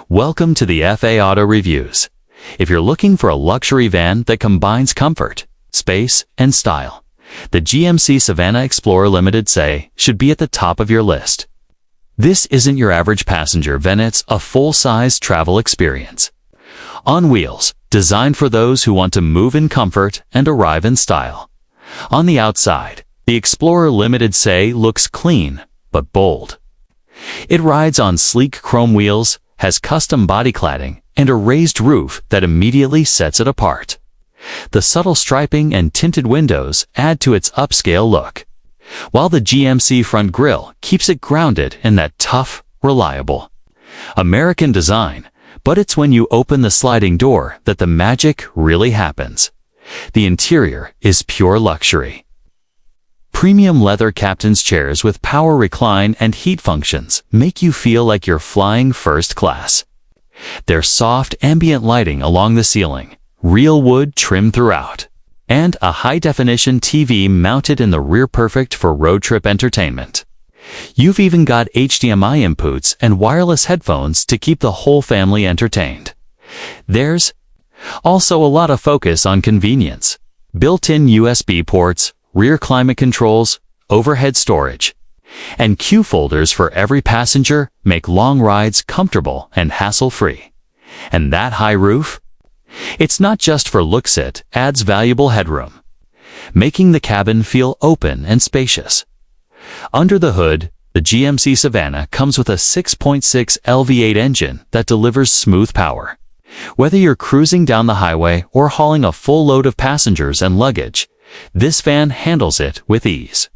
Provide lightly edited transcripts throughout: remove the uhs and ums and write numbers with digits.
Welcome to the FA Auto Reviews. If you're looking for a luxury van that combines comfort, space, and style, the GMC Savana Explorer Limited say should be at the top of your list. This isn't your average passenger van, it's a full-size travel experience. On wheels, designed for those who want to move in comfort and arrive in style. On the outside, the Explorer Limited say looks clean but bold. It rides on sleek chrome wheels, has custom body cladding, and a raised roof that immediately sets it apart. The subtle striping and tinted windows add to its upscale look, while the GMC front grille keeps it grounded in that tough, reliable American design. But it's when you open the sliding door that the magic really happens. The interior is pure luxury. Premium leather captain's chairs with power recline and heat functions make you feel like you're flying first class. There's soft ambient lighting along the ceiling, real wood trim throughout, and a high-definition TV mounted in the rear, perfect for road trip entertainment. You've even got HDMI inputs and wireless headphones to keep the whole family entertained. There's also a lot of focus on convenience. Built-in USB ports, rear climate controls, overhead storage, and queue folders for every passenger make long rides comfortable and hassle-free. And that high roof? It's not just for looks, it adds valuable headroom, making the cabin feel open and spacious. Under the hood, the GMC Savana comes with a 6.6L V8 engine that delivers smooth power. Whether you're cruising down the highway or hauling a full load of passengers and luggage, this van handles it with ease.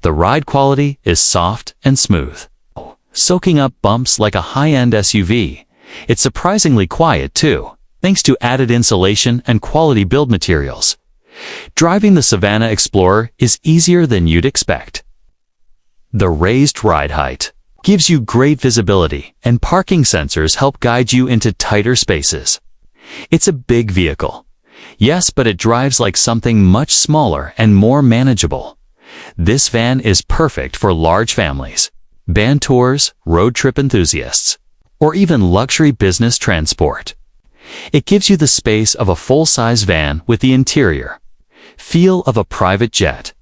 The ride quality is soft and smooth, soaking up bumps like a high-end SUV. It's surprisingly quiet too, thanks to added insulation and quality build materials. Driving the Savana Explorer is easier than you'd expect. The raised ride height gives you great visibility, and parking sensors help guide you into tighter spaces. It's a big vehicle, yes, but it drives like something much smaller and more manageable. This van is perfect for large families, band tours, road trip enthusiasts, or even luxury business transport. It gives you the space of a full-size van with the interior feel of a private jet.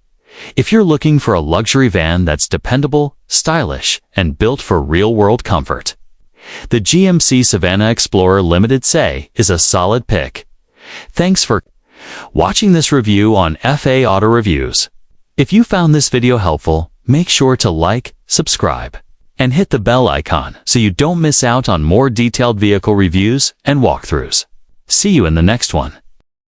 If you're looking for a luxury van that's dependable, stylish, and built for real-world comfort, the GMC Savana Explorer Limited say is a solid pick. Thanks for watching this review on FA Auto Reviews. If you found this video helpful, make sure to like, subscribe, and hit the bell icon so you don't miss out on more detailed vehicle reviews and walkthroughs. See you in the next one.